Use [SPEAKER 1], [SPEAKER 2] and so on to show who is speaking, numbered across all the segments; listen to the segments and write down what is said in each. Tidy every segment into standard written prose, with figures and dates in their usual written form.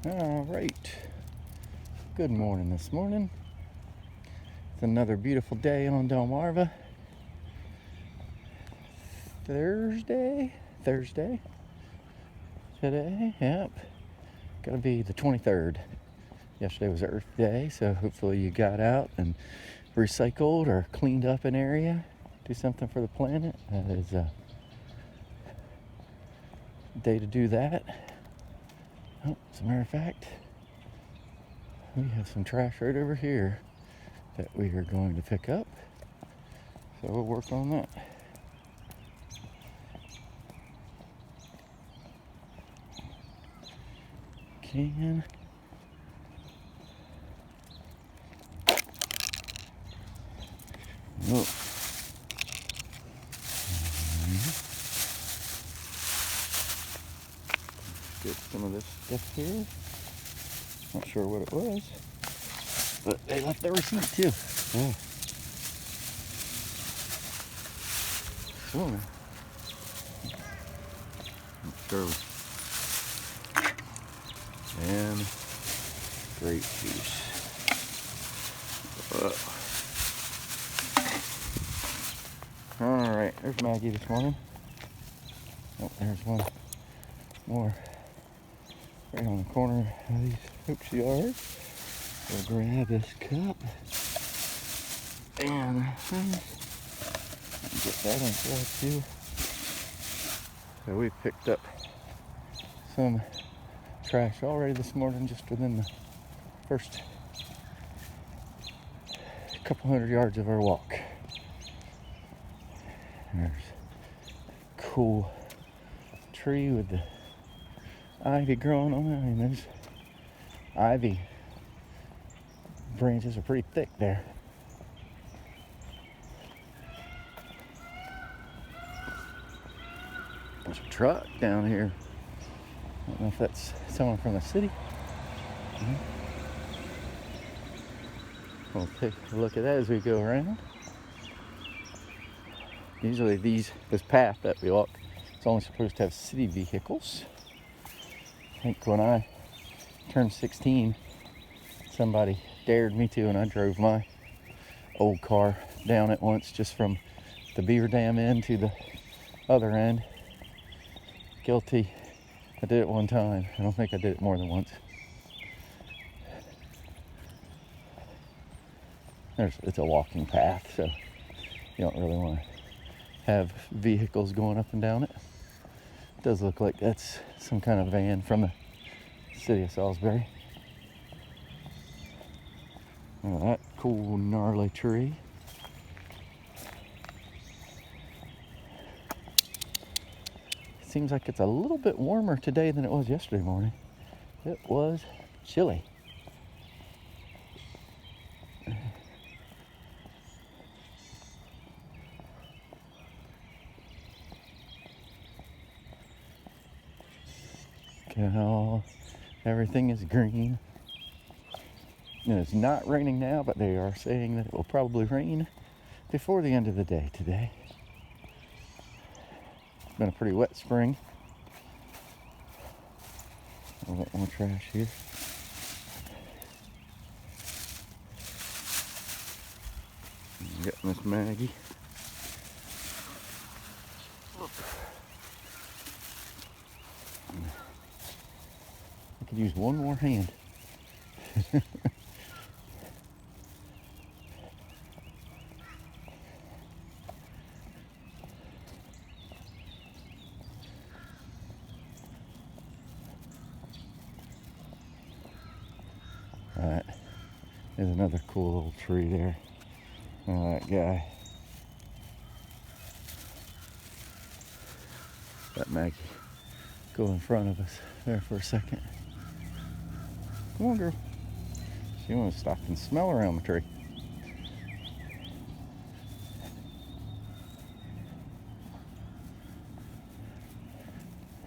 [SPEAKER 1] All right. Good morning this morning. It's another beautiful day on Delmarva. Thursday today. Yep. Gotta be the 23rd. Yesterday was Earth Day, so hopefully you got out and recycled or cleaned up an area. Do something for the planet. That is a day to do that. Oh, as a matter of fact, we have some trash right over here that we are going to pick up. So we'll work on that. Can. Oh. Get some of this stuff here. Not sure what it was, but they left the receipt too. Yeah. Oh. Not sure. And grape juice. All right, there's Maggie this morning. Oh, there's one more right on the corner of these folks' yards. We'll grab this cup and get that inside too. So we picked up some trash already this morning, just within the first couple hundred yards of our walk. There's a cool tree with the ivy growing on it. I mean, there's ivy branches are pretty thick there. There's a truck down here. I don't know if that's someone from the city. We'll take a look at that as we go around. Usually this path that we walk is only supposed to have city vehicles. I think when I turned 16, somebody dared me to, and I drove my old car down it once, just from the Beaver Dam end to the other end. Guilty. I did it one time. I don't think I did it more than once. It's a walking path, so you don't really want to have vehicles going up and down it. It does look like that's some kind of van from the city of Salisbury. Oh, that cool gnarly tree. Seems like it's a little bit warmer today than it was yesterday morning. It was chilly. How everything is green. And it's not raining now, but they are saying that it will probably rain before the end of the day today. It's been a pretty wet spring. A little bit more trash here. Got Miss Maggie. I could use one more hand. Alright, there's another cool little tree there. Oh, that guy. Let Maggie go in front of us there for a second. Come on, girl. She wants to stop and smell around the tree.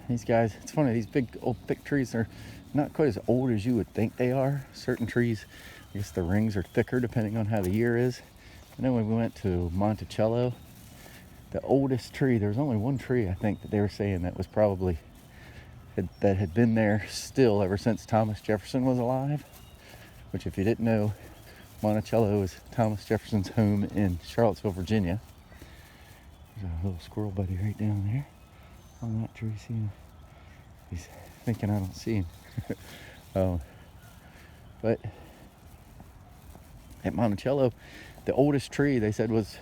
[SPEAKER 1] These guys, it's funny, these big old thick trees are not quite as old as you would think they are. Certain trees, I guess the rings are thicker depending on how the year is. And then when we went to Monticello, the oldest tree, there was only one tree I think that they were saying that was probably that had been there still ever since Thomas Jefferson was alive. Which, if you didn't know, Monticello is Thomas Jefferson's home in Charlottesville, Virginia. There's a little squirrel buddy right down there on that tree. See him? He's thinking I don't see him. But at Monticello, the oldest tree they said was,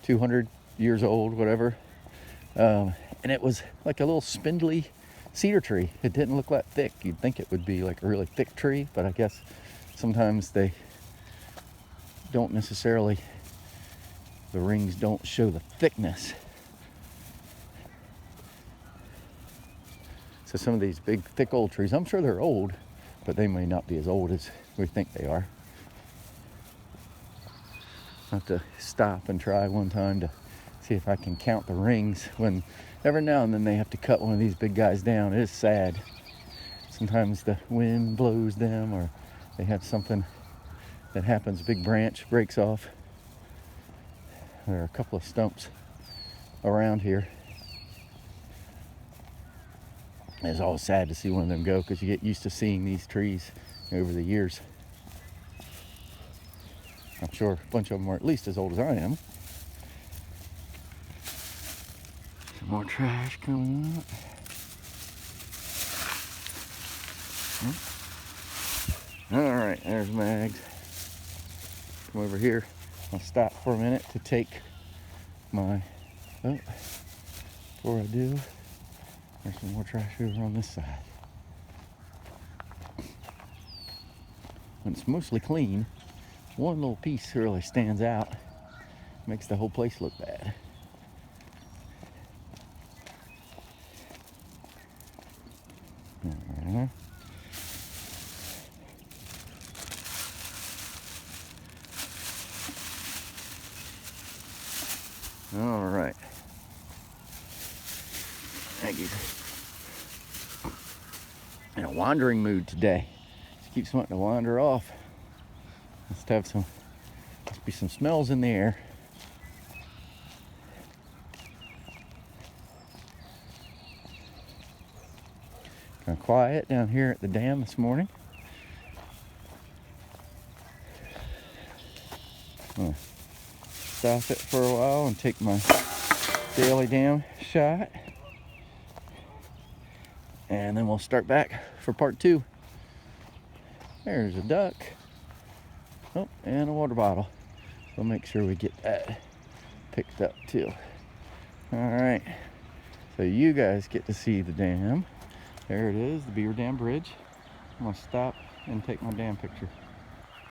[SPEAKER 1] 200 years old, whatever. And it was like a little spindly cedar tree. It didn't look that thick. You'd think it would be like a really thick tree, but I guess sometimes they don't necessarily, the rings don't show the thickness. So some of these big, thick old trees, I'm sure they're old, but they may not be as old as we think they are. I'll have to stop and try one time to see if I can count the rings when every now and then they have to cut one of these big guys down. It is sad. Sometimes the wind blows them, or they have something that happens, a big branch breaks off. There are a couple of stumps around here. It's always sad to see one of them go, because you get used to seeing these trees over the years. I'm sure a bunch of them are at least as old as I am. Some more trash coming up. All right, there's Mags. Come over here. I'll stop for a minute to take my, before I do, there's some more trash over on this side. When it's mostly clean, one little piece really stands out, makes the whole place look bad. All right. Maggie's in a wandering mood today. She keeps wanting to wander off. Must be some smells in the air. Kind of quiet down here at the dam this morning. I'm gonna stop it for a while and take my daily dam shot. And then we'll start back for part 2. There's a duck. Oh, and a water bottle. We'll make sure we get that picked up too. All right. So you guys get to see the dam. There it is, the Beaver Dam Bridge. I'm gonna stop and take my dam picture.